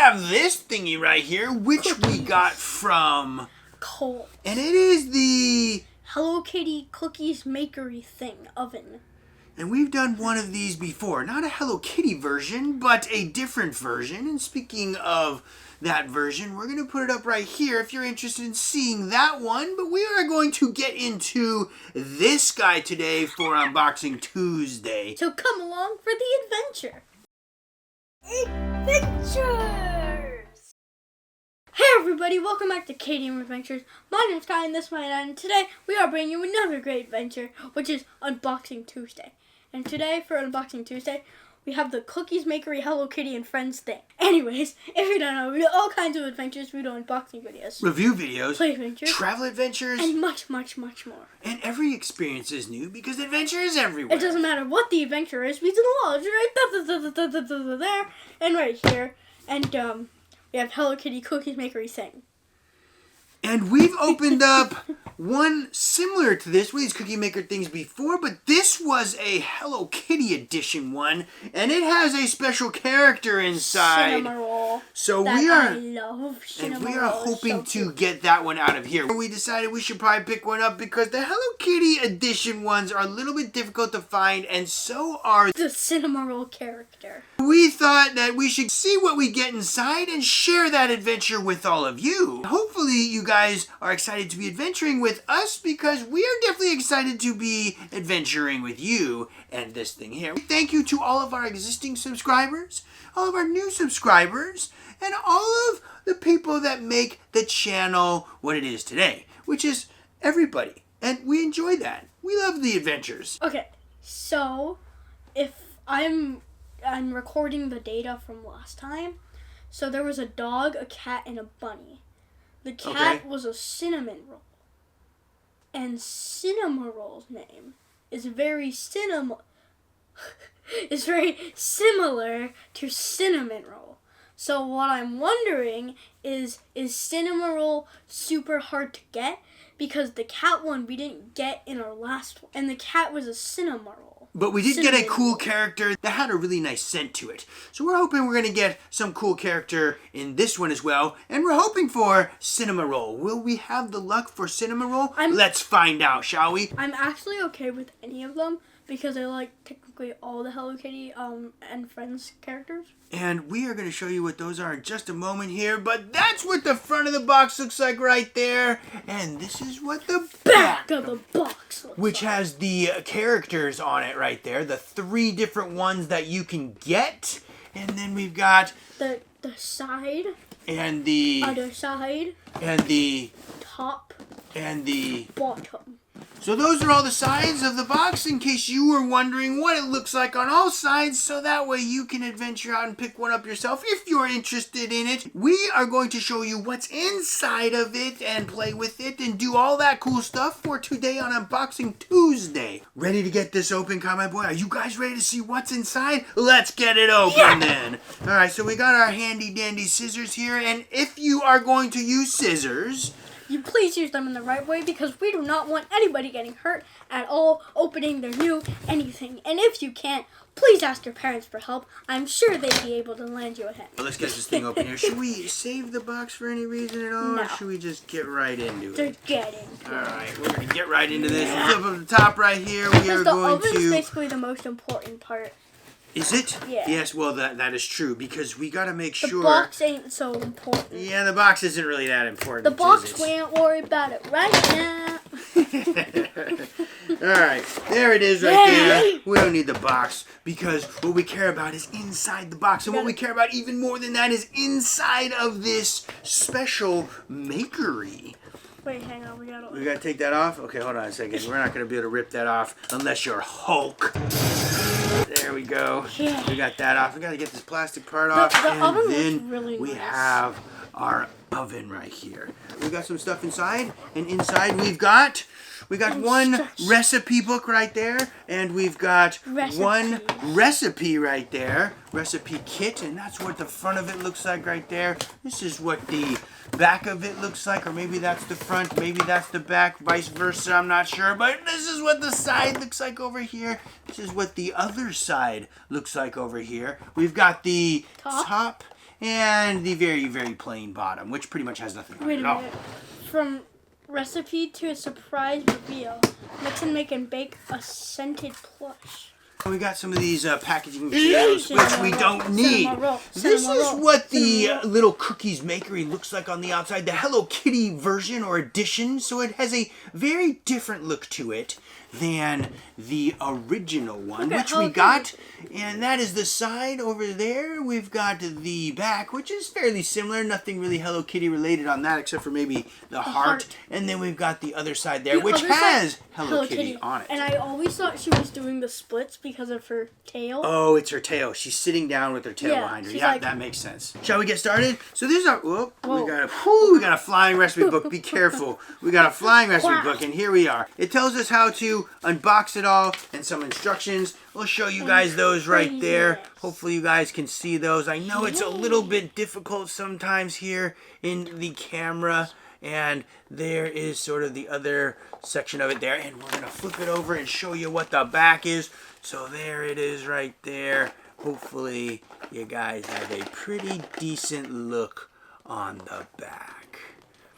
have this thingy right here, which we got from Cole. And it is the Hello Kitty Cookies Makery thing oven. And we've done one of these before. Not a Hello Kitty version, but a different version. And speaking of that version, we're going to put it up right here if you're interested in seeing that one. But we are going to get into this guy today for Unboxing Tuesday. So come along for the adventure. Adventures! Hey everybody, welcome back to KDM Adventures. My name's Kai and this is my dad, and today we are bringing you another great adventure, which is Unboxing Tuesday. And today, for Unboxing Tuesday, we have the Cookeez, Makery, Hello Kitty, and Friends thing. Anyways, if you don't know, we do all kinds of adventures. We do unboxing videos, review videos, play adventures, travel adventures, and much, much, much more. And every experience is new because adventure is everywhere. It doesn't matter what the adventure is. We do the laws right there and right here. And we have Hello Kitty, Cookeez, Makery thing. And we've opened up one similar to this, one of these Cookie Maker things before, but this was a Hello Kitty edition one, and it has a special character inside. Cinnamaroll. So I love cinnamaroll. And we are hoping to get that one out of here. We decided we should probably pick one up because the Hello Kitty edition ones are a little bit difficult to find, and so are the cinnamaroll character. We thought that we should see what we get inside and share that adventure with all of you. Hopefully you guys are excited to be adventuring with us because we are definitely excited to be adventuring with you and this thing here. Thank you to all of our existing subscribers, all of our new subscribers, and all of the people that make the channel what it is today, which is everybody. And we enjoy that. We love the adventures. Okay, so if I'm recording the data from last time. So there was a dog, a cat, and a bunny. The cat was a cinnamon roll. And Cinnamaroll's name is very similar to cinnamon roll. So what I'm wondering is Cinnamaroll super hard to get? Because the cat one we didn't get in our last one. And the cat was a Cinnamaroll. But we did get a cool character that had a really nice scent to it. So we're hoping we're going to get some cool character in this one as well. And we're hoping for Cinnamaroll. Will we have the luck for Cinnamaroll? Let's find out, shall we? I'm actually okay with any of them because I like technically all the Hello Kitty and Friends characters. And we are going to show you what those are in just a moment here. But that's what the front of the box looks like right there. And this is what the back of the box looks which like. has the characters on it right there. The 3 different ones that you can get. And then we've got the side. And the other side. And the top. And the bottom. So those are all the sides of the box in case you were wondering what it looks like on all sides, so that way you can adventure out and pick one up yourself if you're interested in it. We are going to show you what's inside of it and play with it and do all that cool stuff for today on Unboxing Tuesday. Ready to get this open, my boy? Are you guys ready to see what's inside? Let's get it open then. Alright, so we got our handy dandy scissors here, and if you are going to use scissors, you please use them in the right way because we do not want anybody getting hurt at all opening their new anything. And if you can't, please ask your parents for help. I'm sure they'd be able to lend you a hand. Well, let's get this thing open here. Should we save the box for any reason at all? No. Or should we just get right into it? Just get into it. Alright, we're going to get right into this. Flip up the top right here. We are going to... The oven's basically the most important part. Is it? Yeah. Yes, well, that is true because we got to make sure... The box ain't so important. Yeah, the box isn't really that important. The box, we ain't worried about it right now. Alright, there it is right there. We don't need the box because what we care about is inside the box. And what we care about even more than that is inside of this special Makery. Wait, hang on, we gotta take that off? Okay, hold on a second. We're not gonna be able to rip that off unless you're Hulk. There we go. Yeah. We got that off. We gotta get this plastic part off. And then really we nice. have our oven right here. We got some stuff inside, and inside we got one recipe book right there, and we've got one recipe right there, recipe kit, and that's what the front of it looks like right there. This is what the back of it looks like, or maybe that's the front, maybe that's the back, vice versa, I'm not sure, but this is what the side looks like over here. This is what the other side looks like over here. We've got the top and the very, very plain bottom, which pretty much has nothing on it Wait at a all. minute. From recipe to a surprise reveal. Mix and make and bake a scented plush. We got some of these packaging materials, which we don't need. This is what the little Cookeez Makery looks like on the outside. The Hello Kitty version or edition. So it has a very different look to it than the original one, which we got. And that is the side over there. We've got the back, which is fairly similar. Nothing really Hello Kitty related on that, except for maybe the heart. And then we've got the other side there, which has Hello Kitty on it. And I always thought she was doing the splits because of her tail. Oh, it's her tail. She's sitting down with her tail behind her. Yeah, like, that makes sense. Shall we get started? So this is our, we got a flying recipe book. Be careful. We got a flying recipe book, and here we are. It tells us how to unbox it all and some instructions. We'll show you guys those right there. Hopefully you guys can see those. I know it's a little bit difficult sometimes here in the camera. And there is sort of the other section of it there. And we're going to flip it over and show you what the back is. So there it is right there. Hopefully you guys have a pretty decent look on the back.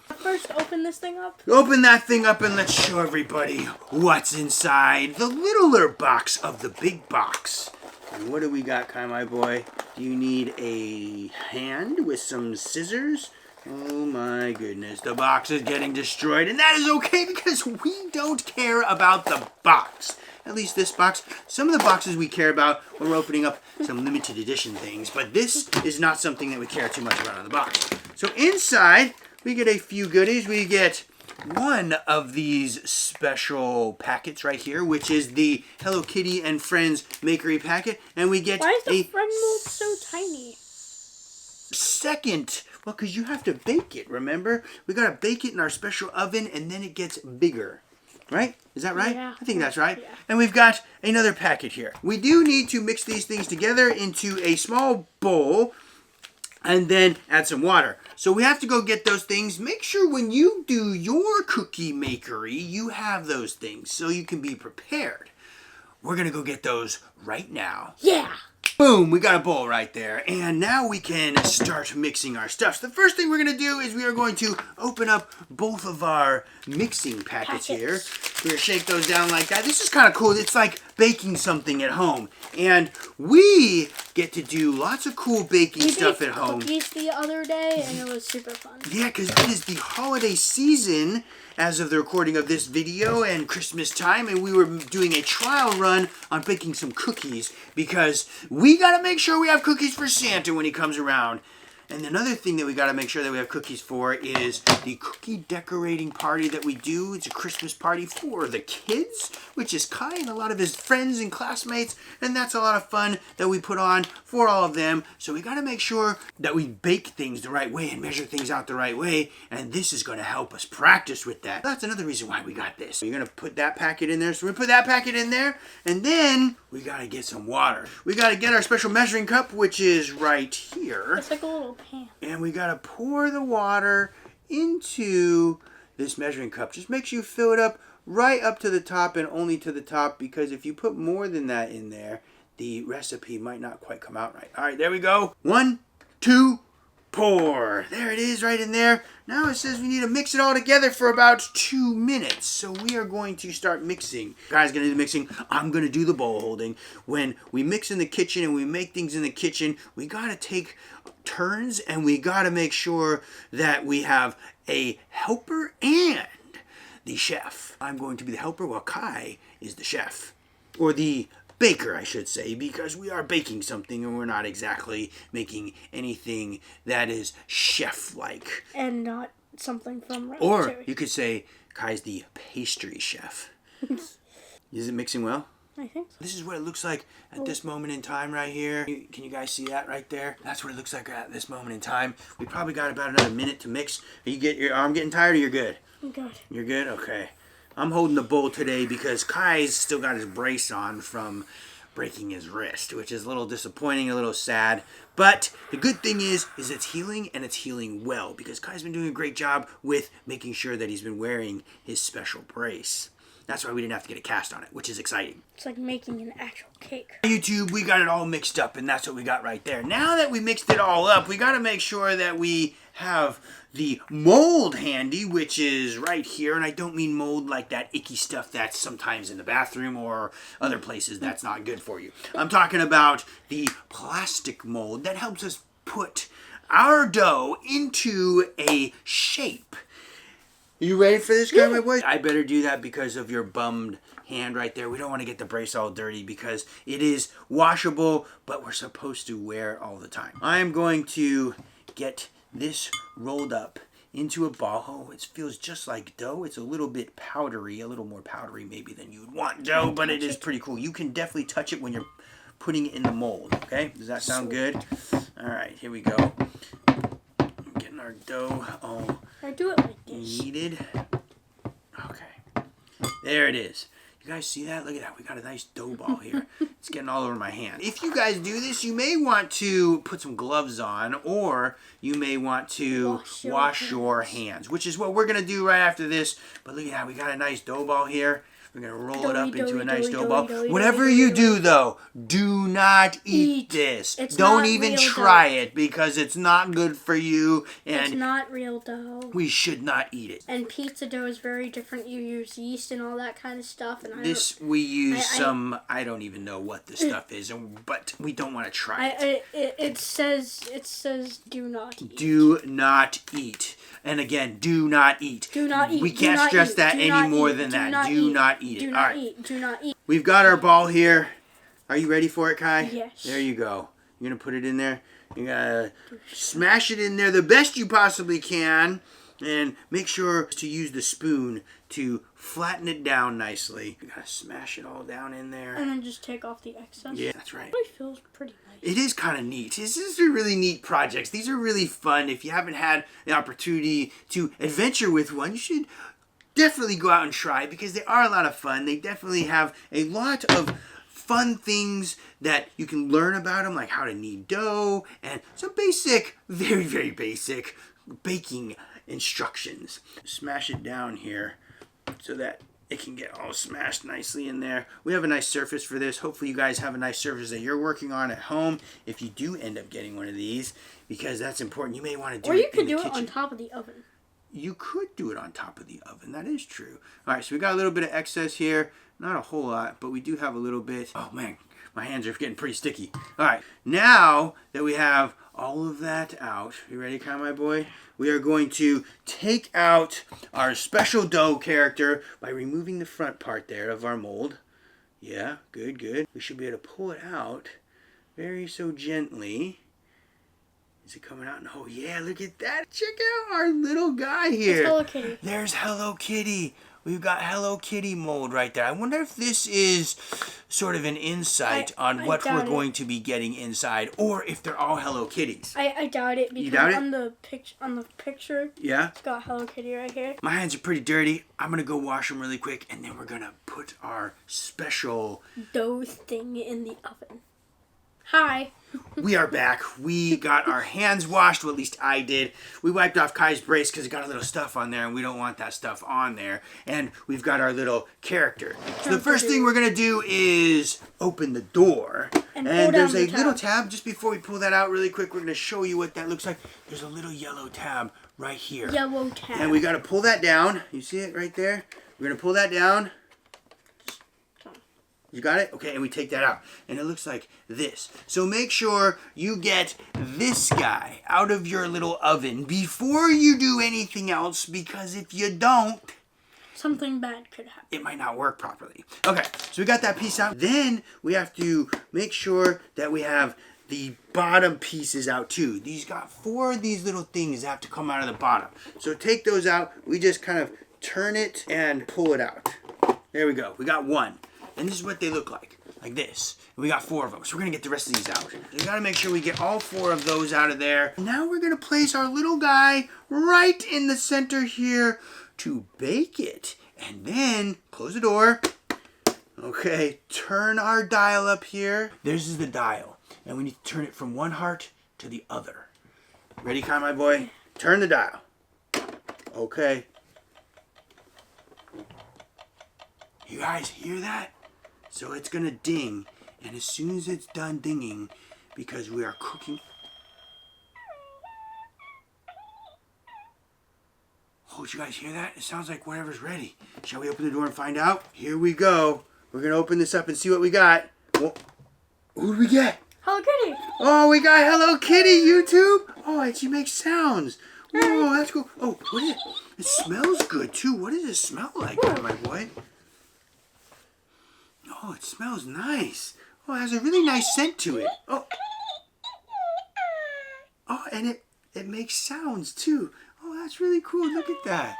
First, open this thing up. Open that thing up and let's show everybody what's inside the littler box of the big box. And what do we got, Kai, my boy? Do you need a hand with some scissors? Oh my goodness, the box is getting destroyed, and that is okay because we don't care about the box. At least this box. Some of the boxes we care about when we're opening up some limited edition things, but this is not something that we care too much about on the box. So inside, we get a few goodies. We get one of these special packets right here, which is the Hello Kitty and Friends Makery packet, and we get Why is the friend mold so tiny? Second, well, because you have to bake it, remember? We got to bake it in our special oven, and then it gets bigger. Right? Is that right? Yeah. I think that's right. Yeah. And we've got another packet here. We do need to mix these things together into a small bowl and then add some water. So we have to go get those things. Make sure when you do your cookie makery, you have those things so you can be prepared. We're going to go get those right now. Yeah. Boom, we got a bowl right there. And now we can start mixing our stuff. So the first thing we're going to do is we are going to open up both of our mixing packets here. We're going to shake those down like that. This is kind of cool. It's like baking something at home. And we get to do lots of cool baking stuff at home. We baked cookies the other day, and it was super fun. Yeah, because it is the holiday season as of the recording of this video and Christmas time, and we were doing a trial run on baking some cookies because we got to make sure we have cookies for Santa when he comes around. And another thing that we got to make sure that we have cookies for is the cookie decorating party that we do. It's a Christmas party for the kids, which is Kai and a lot of his friends and classmates. And that's a lot of fun that we put on for all of them. So we got to make sure that we bake things the right way and measure things out the right way. And this is going to help us practice with that. That's another reason why we got this. You're going to put that packet in there. So we put that packet in there. And then we got to get some water. We got to get our special measuring cup, which is right here. It's like a little pan. And we got to pour the water into this measuring cup. Just make sure you fill it up right up to the top and only to the top, because if you put more than that in there, the recipe might not quite come out right. All right, there we go. 1, 2, pour. There it is right in there. Now it says we need to mix it all together for about 2 minutes. So we are going to start mixing. Guy's going to do the mixing. I'm going to do the bowl holding. When we mix in the kitchen and we make things in the kitchen, we got to take turns and we got to make sure that we have a helper and the chef. I'm going to be the helper while Kai is the chef. Or the baker, I should say, because we are baking something and we're not exactly making anything that is chef-like. And not something from Ratatouille. Or you could say Kai's the pastry chef. Is it mixing well? I think so. This is what it looks like at this moment in time right here. Can you guys see that right there? That's what it looks like at this moment in time. We probably got about another minute to mix. Are you get your arm getting tired, or you're good? I'm good. You're good? Okay. I'm holding the bowl today because Kai's still got his brace on from breaking his wrist, which is a little disappointing, a little sad. But the good thing is it's healing, and it's healing well, because Kai's been doing a great job with making sure that he's been wearing his special brace. That's why we didn't have to get a cast on it, which is exciting. It's like making an actual cake. YouTube, we got it all mixed up, and that's what we got right there. Now that we mixed it all up, we got to make sure that we have the mold handy, which is right here. And I don't mean mold like that icky stuff that's sometimes in the bathroom or other places that's not good for you. I'm talking about the plastic mold that helps us put our dough into a shape. You ready for this guy, my boy? I better do that because of your bummed hand right there. We don't want to get the brace all dirty because it is washable, but we're supposed to wear all the time. I'm going to get this rolled up into a ball. Oh, it feels just like dough. It's a little bit powdery, a little more powdery maybe than you would want dough, but it is pretty cool. You can definitely touch it when you're putting it in the mold, okay? Does that sound good? All right, here we go. Getting our dough all I do it like this. kneaded. Okay, there it is. You guys see that? Look at that. We got a nice dough ball here. It's getting all over my hand. If you guys do this, you may want to put some gloves on, or you may want to wash your hands, which is what we're going to do right after this. But look at that. We got a nice dough ball here. We're going to roll it up into a nice dough ball. Whatever you do, though, do not eat this. Don't even try it because it's not good for you. And it's not real dough. We should not eat it. And pizza dough is very different. You use yeast and all that kind of stuff. And we use some, I don't even know what the stuff is, but we don't want to try it. It says do not eat. Do not eat. And again, do not eat. Do not eat. We can't stress that any more than that. Do not eat it. Do not eat. Do not eat. We've got our ball here. Are you ready for it, Kai? Yes. There you go. You're going to put it in there. You got to smash it in there the best you possibly can. And make sure to use the spoon to flatten it down nicely. You got to smash it all down in there. And then just take off the excess. Yeah, that's right. It really feels pretty nice. It is kind of neat. These are really neat projects. These are really fun. If you haven't had the opportunity to adventure with one, you should definitely go out and try because they are a lot of fun. They definitely have a lot of fun things that you can learn about them, like how to knead dough and some basic, very, very basic baking instructions. Smash it down here so that it can get all smashed nicely in there. We have a nice surface for this. Hopefully you guys have a nice surface that you're working on at home if you do end up getting one of these, because that's important. You may want to do it in the kitchen. Or you could do it on top of the oven. You could do it on top of the oven. That is true. All right, so we got a little bit of excess here. Not a whole lot, but we do have a little bit. Oh, man, my hands are getting pretty sticky. All right, now that we have all of that out, you ready, Kai, my boy? We are going to take out our special dough character by removing the front part there of our mold. Yeah, good, good. We should be able to pull it out very so gently. Is it coming out? Oh, yeah, look at that. Check out our little guy here. It's Hello Kitty. There's Hello Kitty. We've got Hello Kitty mold right there. I wonder if this is sort of an insight on what we're going to be getting inside, or if they're all Hello Kitties. I doubt it because you doubt on the picture, yeah, it's got Hello Kitty right here. My hands are pretty dirty. I'm gonna go wash them really quick, and then we're gonna put our special dough thing in the oven. Hi. We are back. We got our hands washed, well, at least I did. We wiped off Kai's brace because it got a little stuff on there, and we don't want that stuff on there. And we've got our little character. So the first thing we're going to do is open the door. And there's a little tab. Just before we pull that out really quick, we're going to show you what that looks like. There's a little yellow tab right here. Yellow tab. And we got to pull that down. You see it right there? We're going to pull that down. You got it? Okay, and we take that out. And it looks like this. So make sure you get this guy out of your little oven before you do anything else, because if you don't, something bad could happen. It might not work properly. Okay, so we got that piece out. Then we have to make sure that we have the bottom pieces out too. These got 4 of these little things that have to come out of the bottom. So take those out. We just kind of turn it and pull it out. There we go. We got 1. And this is what they look like this. And we got 4 of them. So we're going to get the rest of these out. So you got to make sure we get all 4 of those out of there. Now we're going to place our little guy right in the center here to bake it. And then close the door. Okay, turn our dial up here. This is the dial. And we need to turn it from one heart to the other. Ready, Kai, my boy? Turn the dial. Okay. You guys hear that? So it's gonna ding, and as soon as it's done dinging, because we are cooking. Oh, did you guys hear that? It sounds like whatever's ready. Shall we open the door and find out? Here we go. We're gonna open this up and see what we got. Whoa. Who do we get? Hello Kitty. Oh, we got Hello Kitty, YouTube. Oh, and she makes sounds. Whoa, that's cool. Oh, what is it? It smells good too. What does it smell like, my boy? Oh, it smells nice. Oh, it has a really nice scent to it. Oh, and it makes sounds too. Oh, that's really cool. Look at that.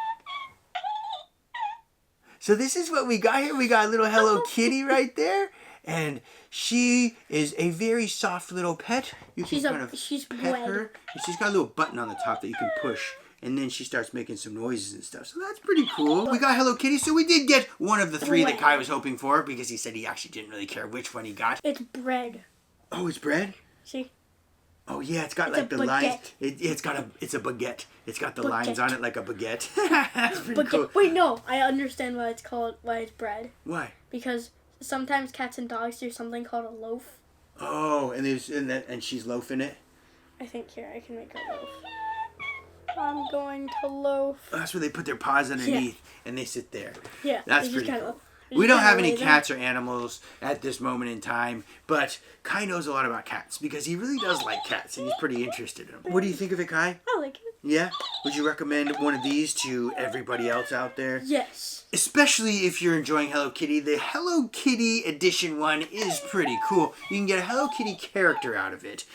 So this is what we got here. We got a little Hello Kitty right there. And she is a very soft little pet. You can She's pet red. her. And she's got a little button on the top that you can push. And then she starts making some noises and stuff. So that's pretty cool. We got Hello Kitty. So we did get one of the three that Kai was hoping for. Because he said he actually didn't really care which one he got. It's bread. Oh, it's bread? See? Oh yeah, it's got like the lines. It's a baguette. It's got the lines on it like a baguette. That's pretty cool. Wait, no. I understand why it's bread. Why? Because sometimes cats and dogs do something called a loaf. Oh, and she's loafing it. I think here I can make a loaf. I'm going to loaf. Oh, that's where they put their paws underneath and they sit there. Yeah, that's pretty cool. We don't have any cats or animals at this moment in time, but Kai knows a lot about cats because he really does like cats and he's pretty interested in them. What do you think of it, Kai? I like it. Yeah? Would you recommend one of these to everybody else out there? Yes. Especially if you're enjoying Hello Kitty. The Hello Kitty Edition one is pretty cool. You can get a Hello Kitty character out of it.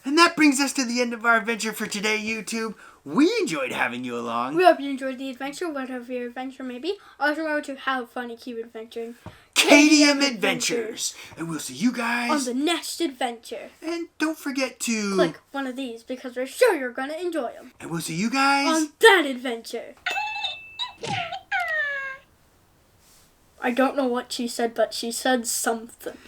And that brings us to the end of our adventure for today, YouTube. We enjoyed having you along. We hope you enjoyed the adventure, whatever your adventure may be. Also remember to have fun and keep adventuring. KDM Adventures. And we'll see you guys on the next adventure. And don't forget to click one of these because we're sure you're going to enjoy them. And we'll see you guys on that adventure. I don't know what she said, but she said something.